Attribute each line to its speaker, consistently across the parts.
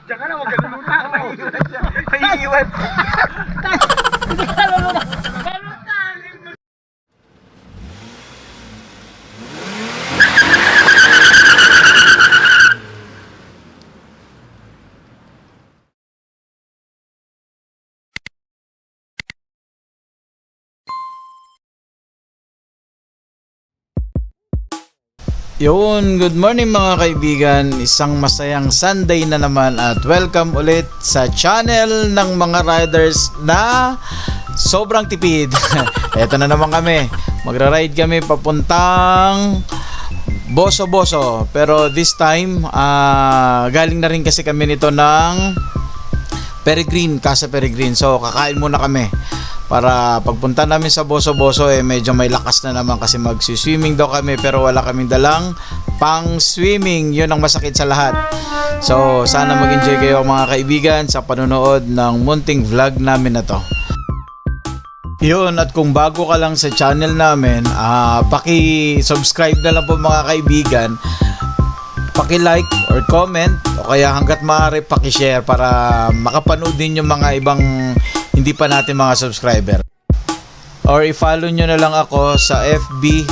Speaker 1: Diyan ka na, huwag ka luluta. Naiiwan.
Speaker 2: Hindi ka luluna.
Speaker 3: Yun, good morning mga kaibigan. Isang masayang Sunday na naman at welcome ulit sa channel ng mga riders na sobrang tipid. Eto na naman kami. Magra-ride kami papuntang Boso-Boso. Pero this time, galing na rin kasi kami nito ng Peregrine, Casa Peregrine. So kakain muna kami. Para pagpunta namin sa Boso-Boso medyo may lakas na naman kasi magsi-swimming daw kami pero wala kaming dalang pang swimming. Yun ang masakit sa lahat. So sana mag-enjoy kayo mga kaibigan sa panonood ng munting vlog namin na to. Yun, at kung bago ka lang sa channel namin, paki-subscribe na lang po mga kaibigan, paki-like or comment o kaya hanggat maaari paki-share para makapanood din yung mga ibang hindi pa natin mga subscriber. Or i-follow nyo na lang ako sa FB,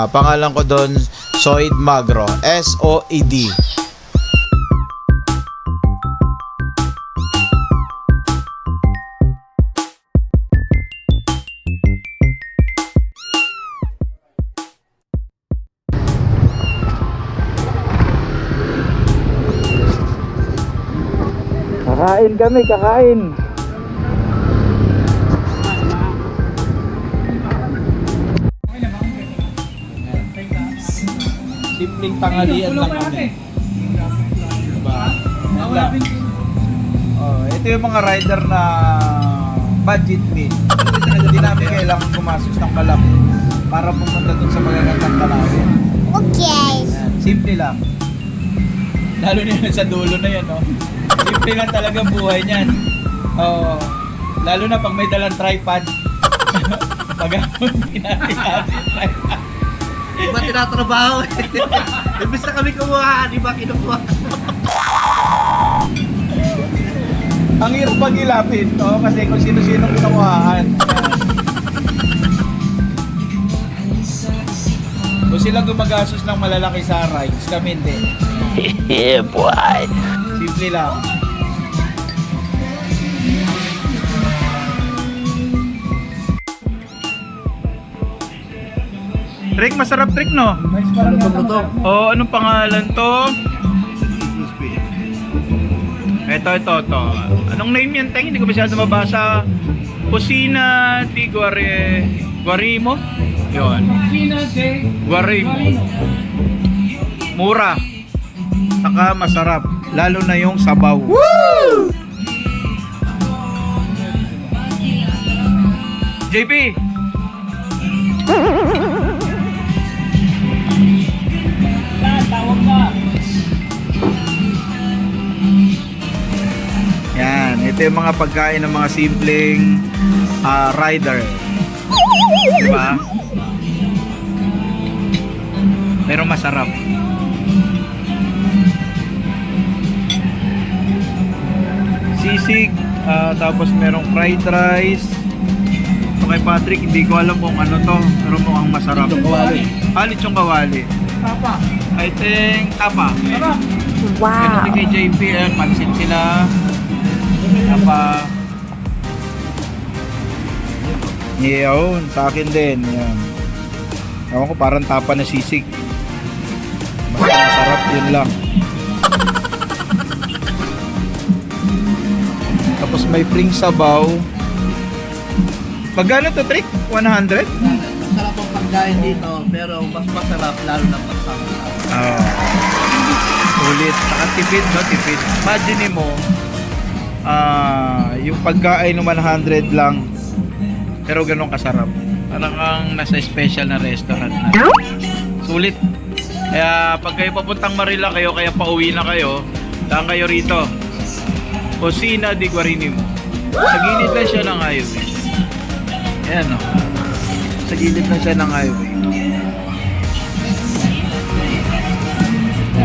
Speaker 3: pangalan ko doon Soid Magro, S-O-E-D. Kakain kami, kakain. Simpleng tanghalian lang kami. Diba? Ito yung mga rider na budget meal. Hindi namin kailangan gumastos ng malaki para pumunta dun sa magagandang tanawin.
Speaker 4: Okay.
Speaker 3: Simple lang. Lalo na yun sa dulo na yan, no? Simple lang talaga buhay niyan. Lalo na pag may dalang tripod. Pag-apon, natin tripod.
Speaker 1: Di ba tinatrabaho eh? Imbis na kami kumuha, di ba kinukuha?
Speaker 3: Ang hirap pag ilapit, kasi kung sino-sino kinukuhaan. Kung sila gumagastos ng malalaki sa rides, kami hindi.
Speaker 2: Yeah, boy.
Speaker 3: Simple lang. Trick, masarap trick, no? Oh, anong pangalan to? Ito. Anong name yan, Teng? Hindi ko masyado mabasa. Cocina di Guarimo? Yun. Cocina de Guarimo. Mura. Saka masarap. Lalo na yung sabaw. Woo! JP! Yan, ito yung mga pagkain ng mga simpleng rider. Diba? Pero masarap. Sisig, tapos merong fried rice. Ito kay Patrick, hindi ko alam kung ano to, pero mukhang masarap. Lechong kawali. Tapa. I think tapa.
Speaker 4: Wow.
Speaker 3: Ito kay JP, pansit sila. Tapa. Yun, sa akin din. Yan. Ewan ko, parang tapa na sisig. Basta masarap, yun lang. Tapos may pring sabaw. Magkano to, Trick? 100?
Speaker 1: Masarap ang pagkain dito, pero mas masarap lalo na pagsama.
Speaker 3: Sulit. Saka tipid, no? Tipid. Imagine mo, yung pagkain ng 100 lang, pero ganun kasarap. Parang kang nasa special na restaurant na. Sulit. Kaya pag kayo papuntang Marila kayo, kaya pauwi na kayo, daan kayo rito. Cocina di Guarimo. Sa gilid lang siya ng highway. Ayan, no? Sa gilid lang siya ng highway.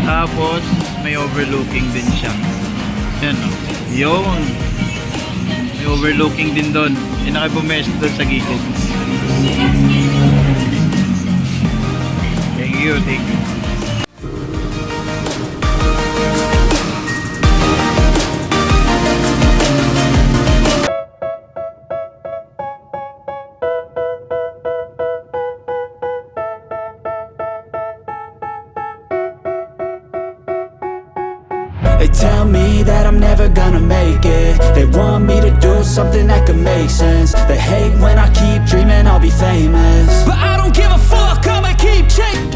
Speaker 3: Tapos may overlooking din siya. Yan o. Yun. May overlooking din doon. Hindi na kayo bumesto doon sa gilid. Thank you, thank you.
Speaker 5: They tell me that I'm never gonna make it. They want me to do something that could make sense. They hate when I keep dreaming I'll be famous, but I don't give a fuck, I'ma keep chasing.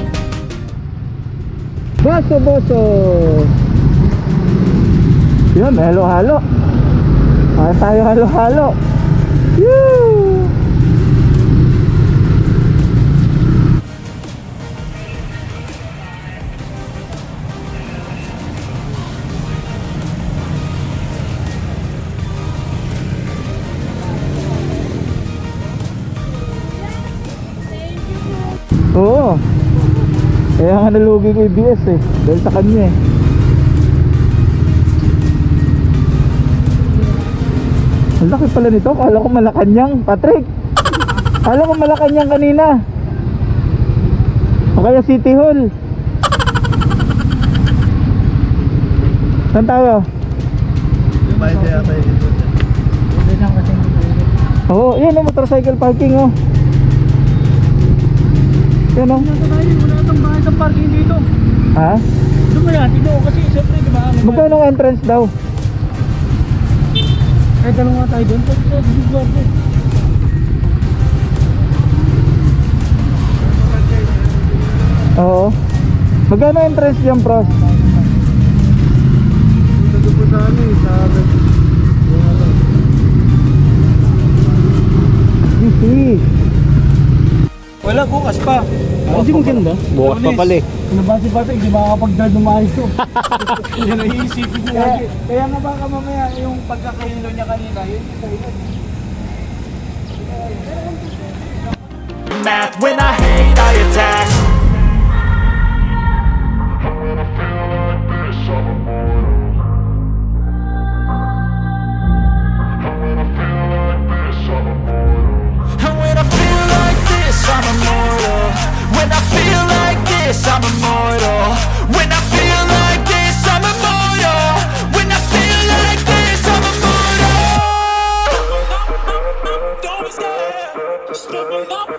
Speaker 3: Boso! Yun, halo-halo. Kaya tayo halo-halo. Woo! Oo. Kaya nga nalugi ko yung BS eh. Dahil sa kanya eh. Ang laki pala nito. Kala ko Malacanang, Patrick. Kala ko Malacanang kanina. O kaya City Hall. Saan tayo?
Speaker 1: Bayad na yata yun.
Speaker 3: Oo, yan o, motorcycle parking o. Yan o.
Speaker 2: Wala nang bahay sa parking dito.
Speaker 3: Ha?
Speaker 2: Doon kaya, tino kasi siyempre, di ba?
Speaker 3: Magkano ang entrance daw?
Speaker 2: Eh, tanong nga tayo doon. Pwede sa Discord.
Speaker 3: Oo. Magkano entrance dyan, pros?
Speaker 1: Dito po sa ano eh, sa...
Speaker 3: Easy.
Speaker 1: Wala, bukas pa.
Speaker 2: Hindi mo ganda.
Speaker 3: Bukas pa pala eh.
Speaker 2: Ano ba si Patrick? Hindi makakapag-drive ng maayos to. Yan ang iisipin ko lagi.
Speaker 3: Kaya nga baka mamaya yung pagkakahilo niya kanina, yun yung dahilan.
Speaker 5: Math when I hate, I attack. And when I feel like this, I'm immortal. When I feel like this, I'm immortal. When I feel like this, I'm immortal. When I feel like this, I'm immortal. Don't stop. Don't stop.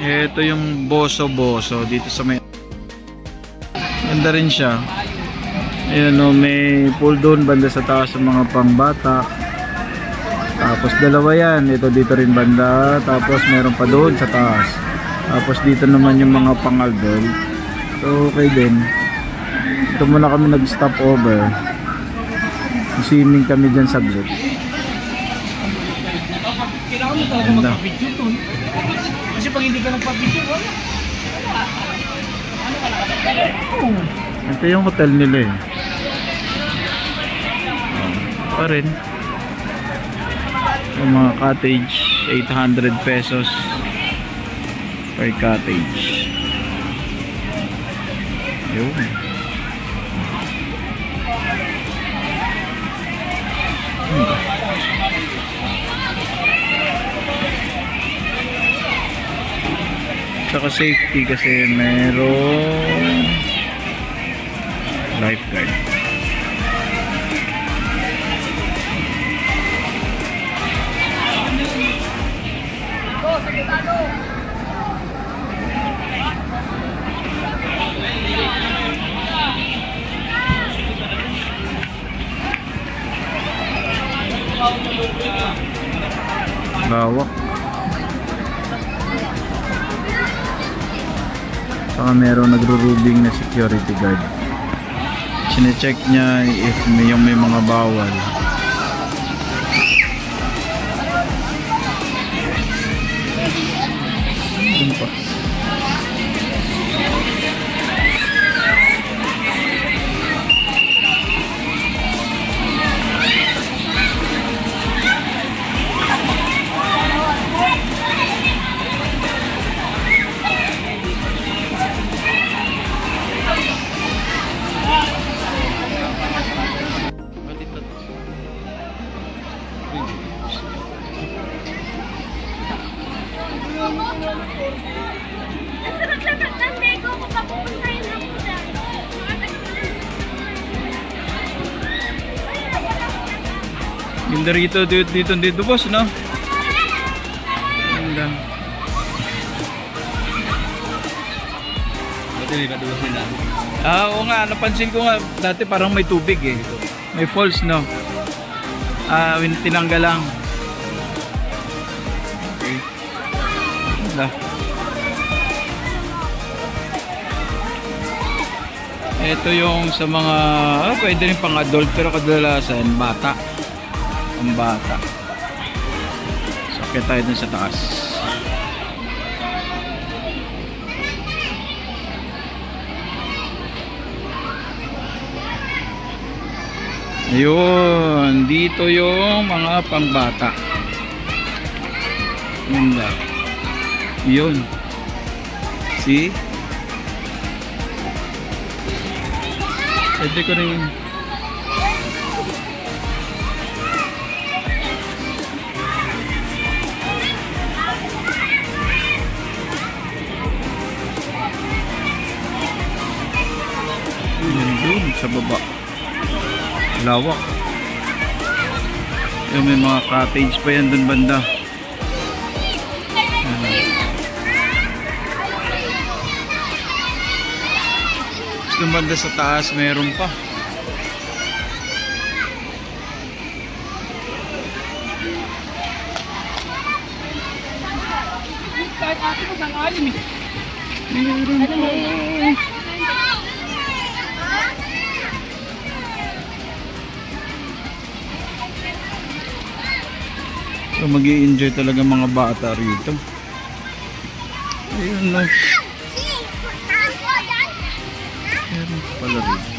Speaker 3: Ito yung boso-boso dito sa may... Ganda rin siya. Ayan o, may pool doon banda sa taas sa mga pangbata. Tapos dalawa yan. Ito dito rin banda. Tapos meron pa doon sa taas. Tapos dito naman yung mga pang-adult. So okay din. Ito muna kami nag-stop over. Swimming kami dyan saglit.
Speaker 2: Kailangan mo talaga magpapicture doon. Kasi pag hindi ka nagpapicture, wala.
Speaker 3: Ito yung hotel nila eh. Pa rin. Yung mga cottage, 800 pesos per cottage. Yun. Saka safety kasi meron lifeguard. Lawak. Saka meron nagro-rubing na security guard. Sine-check niya if may mga bawal. Dun pa.
Speaker 4: Ang sarap lang ng Lego kung papupuntahin ako dyan.
Speaker 3: Ganda rito, dito boss, no? Ganda.
Speaker 1: Buti may kadulas nila.
Speaker 3: Oo nga, napansin ko nga, dati parang may tubig eh. May falls, no? Tinanggal lang. Okay. Ganda. Ito yung sa mga, pwede rin pang adult, pero kadalasan, bata. Ang bata. Sakit tayo dun sa taas. Ayun, dito yung mga pangbata. Yun lang. Yun. See? Pwede ko rin. Yun dun sa baba. Lawak. Yung may mga cottage pa yan dun banda. Dun banda sa taas meron pa.
Speaker 2: Kahit ate ko sang alim eh.
Speaker 3: Meron pa. So mag-i-enjoy talaga mga bata rito. Ayun no. Meron pala rito.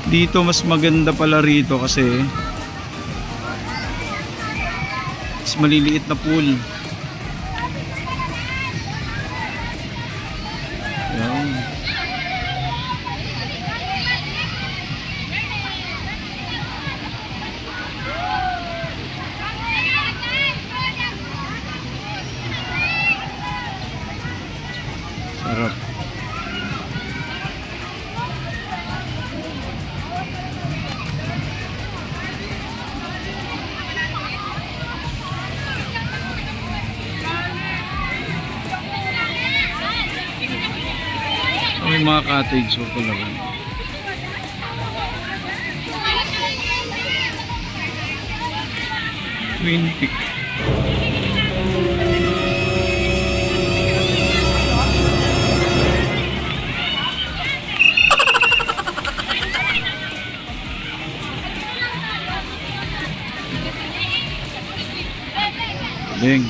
Speaker 3: Dito mas maganda pala rito kasi mas maliliit na pool. Yan. Sarap. May mga cottage pa pala. 20. Ding.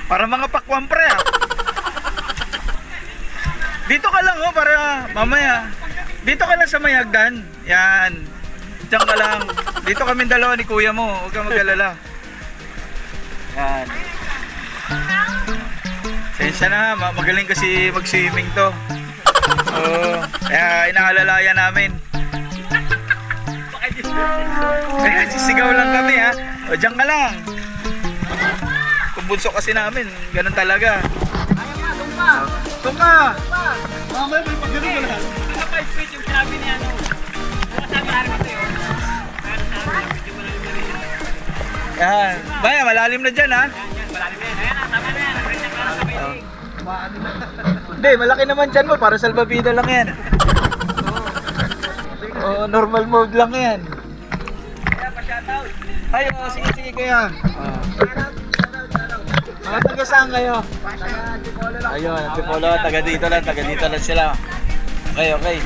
Speaker 3: Para mga pakwan pre ah. Dito ka lang oh, para mamaya. Dito ka lang sa may hagdan. Yan. Diyan ka lang. Dito kami dalawa ni kuya mo. Huwag kang mag-alala. Yan. Sensya na, magaling kasi mag-swimming to. Oo. Kaya inaalalayan namin. Kaya sisigaw lang kami ha. O diyan ka lang. Kung bunso kasi namin, ganun talaga. Doon ka!
Speaker 1: Mamaya may pagano mo na.
Speaker 2: Ano pa speech yung sinabi ni ano? Ano sabi hari mo tayo?
Speaker 3: Yan. Baya, malalim na dyan ha.
Speaker 2: Malalim na yan. Ayan, tama na yan. Ganyan ka lang sa may
Speaker 3: Hindi, malaki naman dyan mo. Para salbabida lang yan. Oo, normal mode lang yan. Ay, sige, sige kaya. Mga taga saan kayo? Ayun, Antipolo, taga dito lang sila. Okay, okay.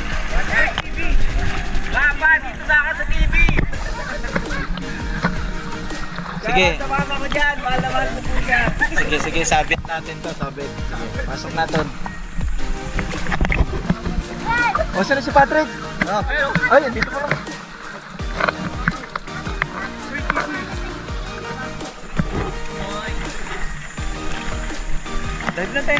Speaker 2: Papa, dito na ka sa TV!
Speaker 3: Sige.
Speaker 2: Sama ko dyan, mahal na mahal mo po siya.
Speaker 3: Sige, sige, sabit natin to, sabit. Sige, pasok natin. O, saan na si Patrick? Ay, andito pa lang. Dive natin.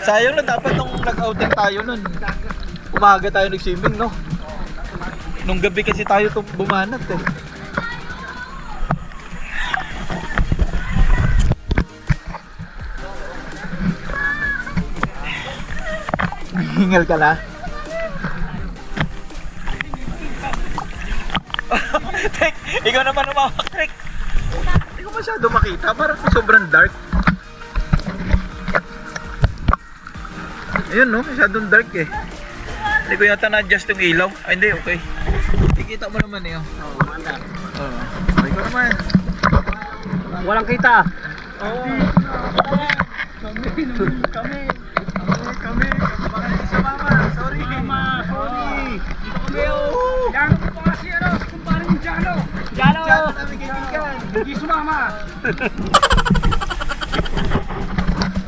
Speaker 3: Sayang na dapat nung nag-outing tayo nun. Umaga tayo nag-swimming, no? Nung gabi kasi tayo bumanat eh. Hingal ka na? Tek, ikaw naman umawak, Tek. Hindi ko masyado makita, parang sobrang dark. Ayun no, masyadong dark eh. Hindi ko yata na-adjust yung ilaw. Ay hindi, okay. Kikita mo naman eh. Oo, manda. Oo. Okay ko naman.
Speaker 2: Walang kita.
Speaker 3: Oo. Kami. Baka hindi sa mama. Sorry.
Speaker 2: Mama, sorry.
Speaker 3: Dito kami oh.
Speaker 2: Jano ko pa kasi ano, kumpare yung Jano. Jano!
Speaker 3: Diyan namin kaibigan.
Speaker 2: Hindi sumama.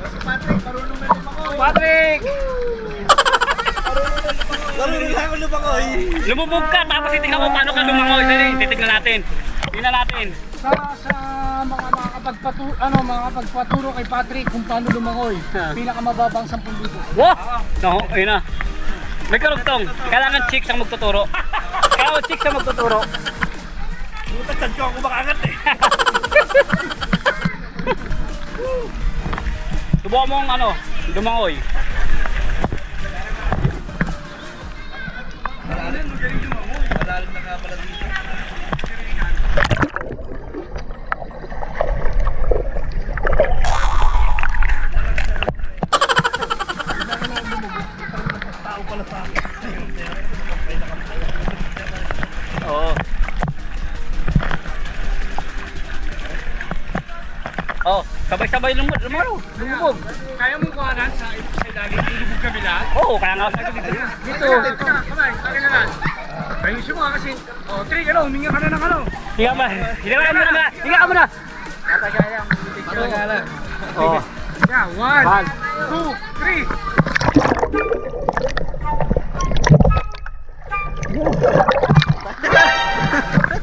Speaker 3: Si Patrick, marunong na lumangoy.
Speaker 2: Patrick!
Speaker 3: Marunong na ako lumangoy.
Speaker 2: Lumubog ka, tapos titignan mo paano ka lumangoy. Dali, titignan natin. Tingnan natin.
Speaker 6: Sa makakapagpaturo kay Patrick kung paano lumangoy. Pinakamababang 10,000.
Speaker 2: Wow! No, ayun na. May karugtong. Kailangan chicks ang magtuturo. Kailangan chicks ang magtuturo.
Speaker 3: Butatan ko ako makakat eh.
Speaker 2: Subukan mo ang ano, lumangoy.
Speaker 3: Malalim na nga pala dito.
Speaker 2: Oo. Oh, sabay-sabay lumaro. Lumubog.
Speaker 6: Kaya mong kuhanan sa ilalim, lulubog kami lahat.
Speaker 2: Oo, kaya nga.
Speaker 6: Dito. Kamay, akin na lang. Ayusin mo kasi. O, Trick, ano, huminga ka na ng ano.
Speaker 2: Higa mo. Higa ka muna. Higa ka muna.
Speaker 3: Tagalan.
Speaker 2: Oh.
Speaker 6: Yeah, 1, 2, 3.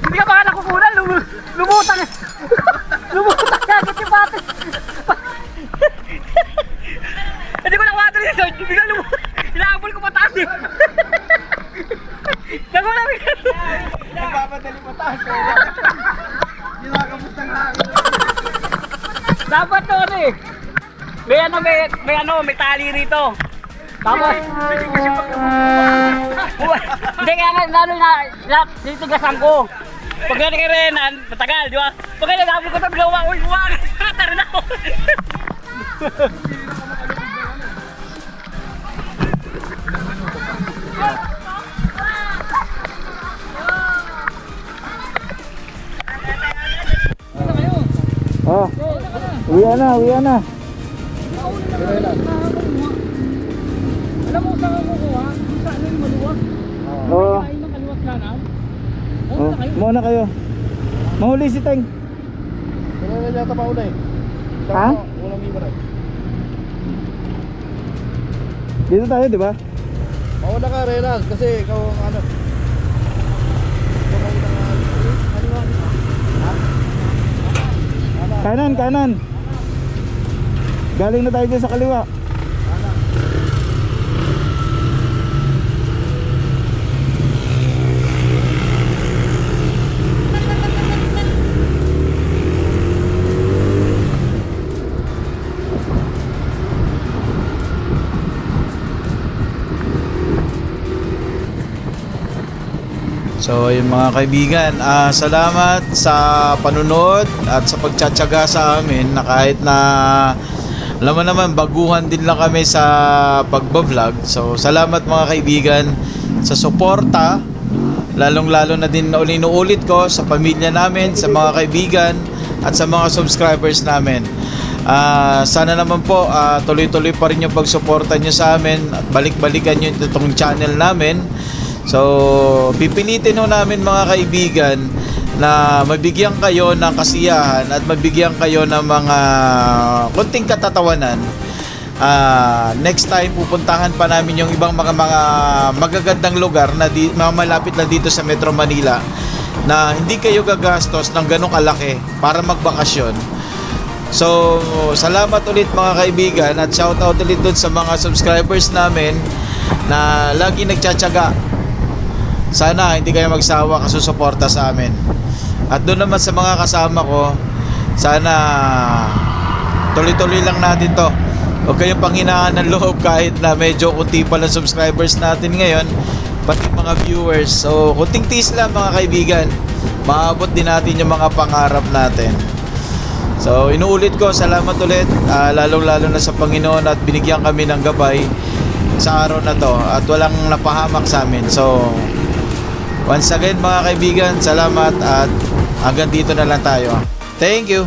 Speaker 2: Hindi ka baka nakukunan. Lumutang. Lumutang ka agad si Patrick. Hindi ko nakuha ito rin. Bigla lumutang. Inaabol ko pataas eh. Nakuha bigla.
Speaker 3: Nagpapadali pa tayo. Ginakabustang lang.
Speaker 2: Dapat to ano eh. May tali rito. Tapos, hindi kaya nga, lalo na titigasan ko. Pag gano'n ka rin, matagal, di ba? Pag gano'n, nabul ko ito, bilawa, uy, tara na ako.
Speaker 3: Oh. Uwi na.
Speaker 2: Alam mo saan ako kuha? Sa ano yung maluwag?
Speaker 3: Oo.
Speaker 2: Ay, ng kaliwat kanan.
Speaker 3: Oh, muna kayo. Mahuli si Teng.
Speaker 1: Wala na yata pa una eh.
Speaker 3: Ha?
Speaker 1: Walang iba na.
Speaker 3: Dito tayo, di ba?
Speaker 1: Mauna ka, Renan, kasi ikaw ang ano.
Speaker 3: Kanan. Galing na tayo dyan sa kaliwa. So yung mga kaibigan, salamat sa panunod at sa pagtsatsaga sa amin na kahit na alam mo naman baguhan din lang kami sa pagbablog. So salamat mga kaibigan sa suporta, lalong-lalo na din na ulit ko sa pamilya namin, sa mga kaibigan at sa mga subscribers namin. Sana naman po tuloy-tuloy pa rin yung pagsuporta nyo sa amin at balik-balikan nyo itong channel namin. So, pipilitin ho namin mga kaibigan na mabigyan kayo ng kasiyahan at mabigyan kayo ng mga konting katatawanan. Next time pupuntahan pa namin yung ibang mga magagandang lugar na malapit lang dito sa Metro Manila na hindi kayo gagastos ng ganong kalaki para magbakasyon. So, salamat ulit mga kaibigan at shoutout ulit dun sa mga subscribers namin na lagi nagtsatsaga. Sana hindi kayo magsawa kasusuporta sa amin. At doon naman sa mga kasama ko, sana tuloy-tuloy lang natin to. Huwag kayong panghinaan ng loob kahit na medyo kunti pa lang subscribers natin ngayon, pati mga viewers. So kunting tiis lang mga kaibigan, maabot din natin yung mga pangarap natin. So inuulit ko, salamat ulit, lalong-lalo na sa Panginoon at binigyan kami ng gabay sa araw na to at walang napahamak sa amin. So once again mga kaibigan, salamat at hanggang dito na lang tayo. Thank you.